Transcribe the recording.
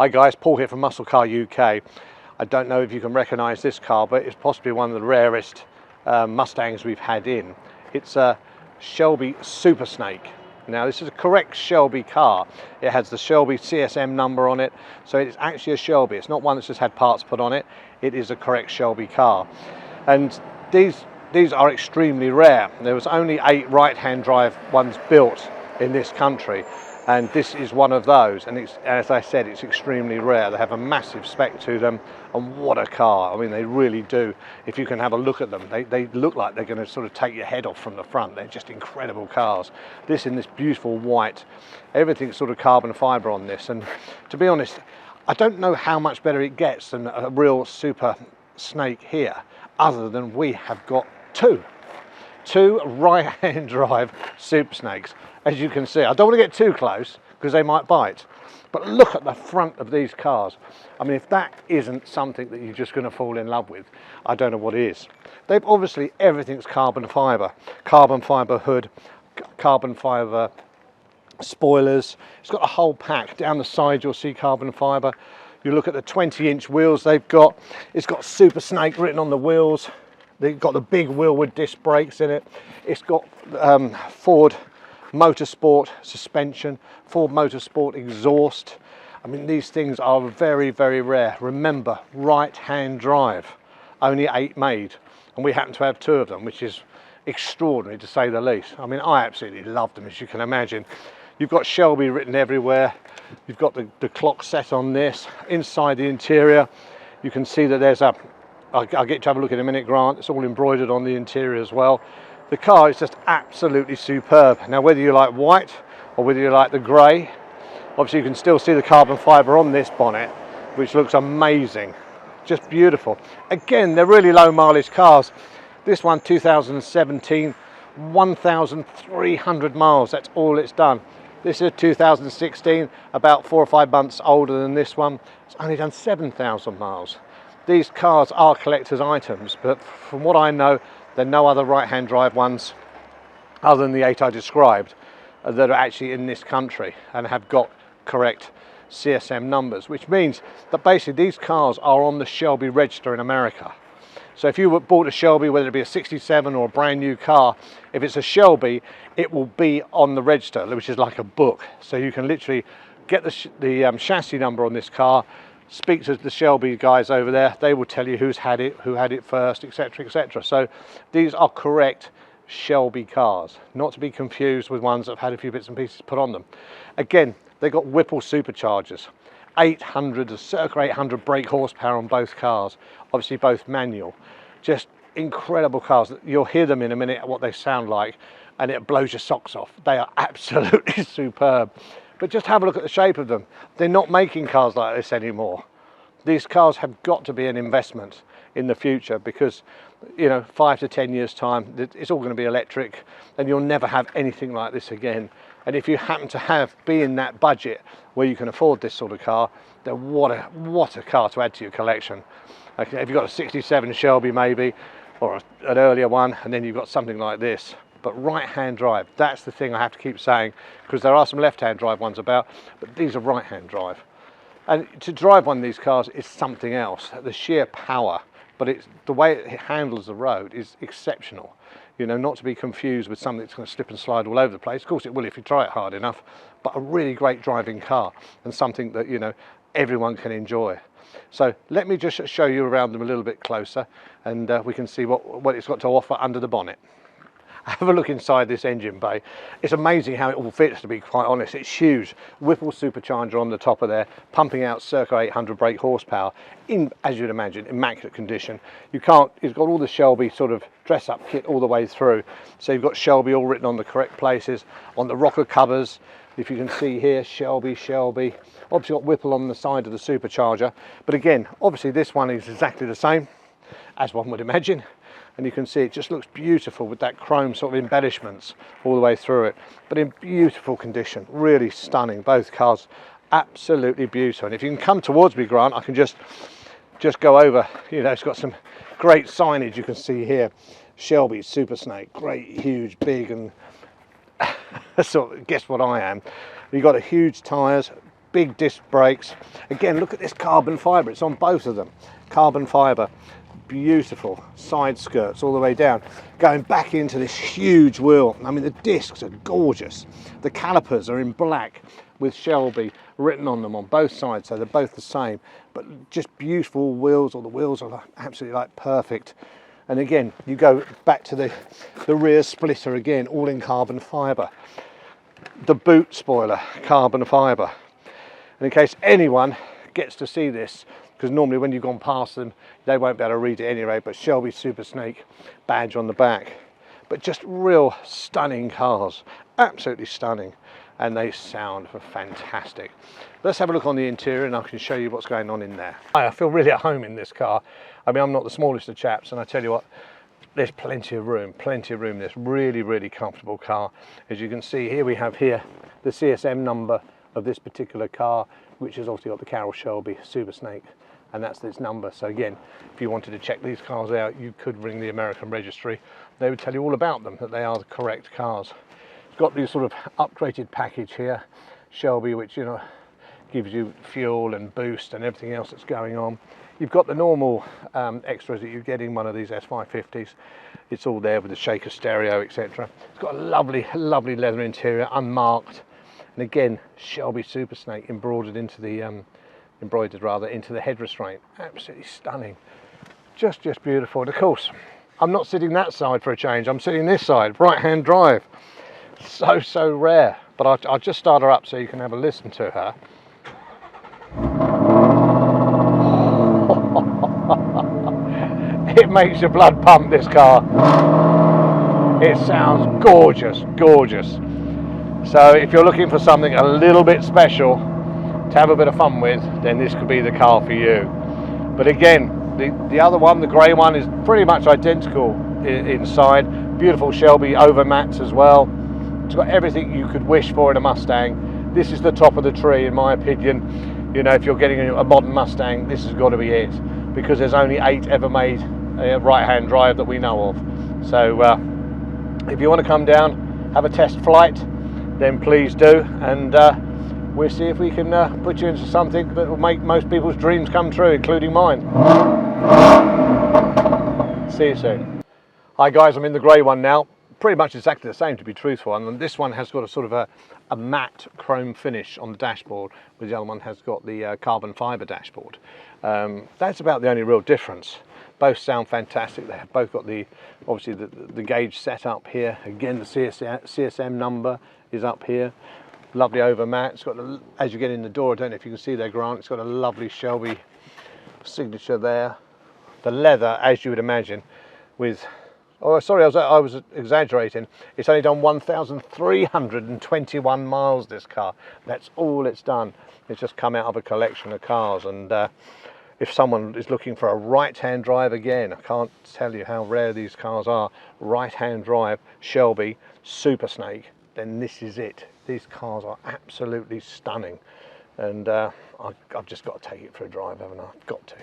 Hi guys, Paul here from Muscle Car UK. I don't know if you can recognise this car, but it's possibly one of the rarest Mustangs we've had in. It's a Shelby Super Snake. Now this is a correct Shelby car. It has the Shelby CSM number on it, so it's actually a Shelby. It's not one that's just had parts put on it. It is a correct Shelby car. And these are extremely rare. There was only 8 right-hand drive ones built in this country, and this is one of those. And it's, as I said, it's extremely rare. They have a massive spec to them, and what a car. I mean, they really do. If you can have a look at them, they look like they're going to sort of take your head off from the front. They're just incredible cars. This in this beautiful white, everything's sort of carbon fibre on this. And to be honest, I don't know how much better it gets than a real Super Snake here, other than we have got two right-hand drive Super Snakes. As you can see, I don't want to get too close because they might bite, but look at the front of these cars. I mean, if that isn't something that you're just going to fall in love with, I don't know what is. They've obviously, everything's carbon fibre hood, carbon fibre spoilers. It's got a whole pack. Down the side you'll see carbon fibre. You look at the 20-inch wheels they've got. It's got Super Snake written on the wheels. They've got the big Willwood disc brakes in it. It's got Ford Motorsport suspension, Ford Motorsport exhaust. I mean, these things are very, very rare. Remember, right-hand drive, only 8 made, and we happen to have 2 of them, which is extraordinary to say the least. I mean, I absolutely love them, as you can imagine. You've got Shelby written everywhere. You've got the clock set on this. Inside the interior, you can see that there's a, I'll get you to have a look in a minute, Grant. It's all embroidered on the interior as well. The car is just absolutely superb. Now, whether you like white or whether you like the grey, obviously you can still see the carbon fibre on this bonnet, which looks amazing, just beautiful. Again, they're really low mileage cars. This one, 2017, 1,300 miles, that's all it's done. This is 2016, about 4 or 5 months older than this one. It's only done 7,000 miles. These cars are collector's items, but from what I know, there are no other right-hand drive ones other than the 8 I described that are actually in this country and have got correct CSM numbers, which means that basically these cars are on the Shelby register in America. So if you bought a Shelby, whether it be a 67 or a brand new car, if it's a Shelby, it will be on the register, which is like a book. So you can literally get the chassis number on this car, speak to the Shelby guys over there, they will tell you who's had it, who had it first, etc, etc. So these are correct Shelby cars, not to be confused with ones that have had a few bits and pieces put on them. Again, they've got Whipple superchargers, 800, circa 800 brake horsepower on both cars, obviously both manual. Just incredible cars. You'll hear them in a minute, what they sound like, and it blows your socks off. They are absolutely superb. But just have a look at the shape of them. They're not making cars like this anymore. These cars have got to be an investment in the future because, you know, 5 to 10 years time, it's all going to be electric and you'll never have anything like this again. And if you happen to be in that budget where you can afford this sort of car, then what a car to add to your collection. Okay, if you've got a 67 Shelby maybe, or an earlier one, and then you've got something like this. But right-hand drive, that's the thing I have to keep saying, because there are some left-hand drive ones about, but these are right-hand drive. And to drive one of these cars is something else. The sheer power, but it's the way it handles the road is exceptional. You know, not to be confused with something that's going to slip and slide all over the place. Of course it will if you try it hard enough, but a really great driving car and something that, you know, everyone can enjoy. So let me just show you around them a little bit closer, and we can see what it's got to offer under the bonnet. Have a look inside this engine bay. It's amazing how it all fits, to be quite honest. It's huge. Whipple supercharger on the top of there, pumping out circa 800 brake horsepower in, as you'd imagine, immaculate condition. It's got all the Shelby sort of dress-up kit all the way through. So you've got Shelby all written on the correct places. On the rocker covers, if you can see here, Shelby, Shelby. Obviously got Whipple on the side of the supercharger. But again, obviously this one is exactly the same, as one would imagine. And you can see it just looks beautiful with that chrome sort of embellishments all the way through it, but in beautiful condition, really stunning. Both cars absolutely beautiful. And if you can come towards me, Grant, I can just go over. You know, it's got some great signage. You can see here, Shelby Super Snake, great, huge, big, and sort of, guess what I am. You've got a huge tyres, big disc brakes. Again, look at this carbon fibre, it's on both of them. Carbon fibre, beautiful side skirts all the way down. Going back into this huge wheel. I mean, the discs are gorgeous. The calipers are in black with Shelby written on them on both sides, so they're both the same, but just beautiful wheels. All the wheels are absolutely like perfect. And again, you go back to the rear splitter again, all in carbon fibre. The boot spoiler, carbon fibre. And in case anyone gets to see this, because normally when you've gone past them, they won't be able to read it anyway, but Shelby Super Snake badge on the back. But just real stunning cars, absolutely stunning. And they sound fantastic. Let's have a look on the interior and I can show you what's going on in there. I feel really at home in this car. I mean, I'm not the smallest of chaps, and I tell you what, there's plenty of room in this really, really comfortable car. As you can see here, we have here the CSM number of this particular car, which has obviously got the Carroll Shelby Super Snake, and that's its number. So again, if you wanted to check these cars out, you could ring the American registry. They would tell you all about them, that they are the correct cars. It's got this sort of upgraded package here, Shelby, which, you know, gives you fuel and boost and everything else that's going on. You've got the normal extras that you get in one of these S550s. It's all there with the shaker stereo, etc. It's got a lovely, lovely leather interior, unmarked, and again, Shelby Super Snake embroidered into the into the head restraint. Absolutely stunning, just beautiful. And of course, I'm not sitting that side for a change. I'm sitting this side, right-hand drive. So rare. But I'll just start her up so you can have a listen to her. It makes your blood pump, this car. It sounds gorgeous, gorgeous. So if you're looking for something a little bit special to have a bit of fun with, then this could be the car for you. But again, the other one, the grey one, is pretty much identical inside. Beautiful Shelby over mats as well. It's got everything you could wish for in a Mustang. This is the top of the tree, in my opinion. You know, if you're getting a modern Mustang, this has got to be it, because there's only 8 ever made right-hand drive that we know of. So if you want to come down, have a test flight, then please do, and we'll see if we can put you into something that will make most people's dreams come true, including mine. See you soon. Hi guys, I'm in the grey one now. Pretty much exactly the same, to be truthful, and this one has got a sort of a matte chrome finish on the dashboard, whereas the other one has got the carbon fibre dashboard. That's about the only real difference. Both sound fantastic. They have both got obviously the gauge set up here. Again, the CSM number is up here. Lovely over mat. It's got, as you get in the door, I don't know if you can see there, Grant, it's got a lovely Shelby signature there. The leather, as you would imagine, with, oh sorry, I was exaggerating. It's only done 1,321 miles, this car. That's all it's done. It's just come out of a collection of cars, and if someone is looking for a right-hand drive, again, I can't tell you how rare these cars are, right-hand drive Shelby Super Snake, then this is it. These cars are absolutely stunning, and I've just got to take it for a drive, haven't I? I've got to.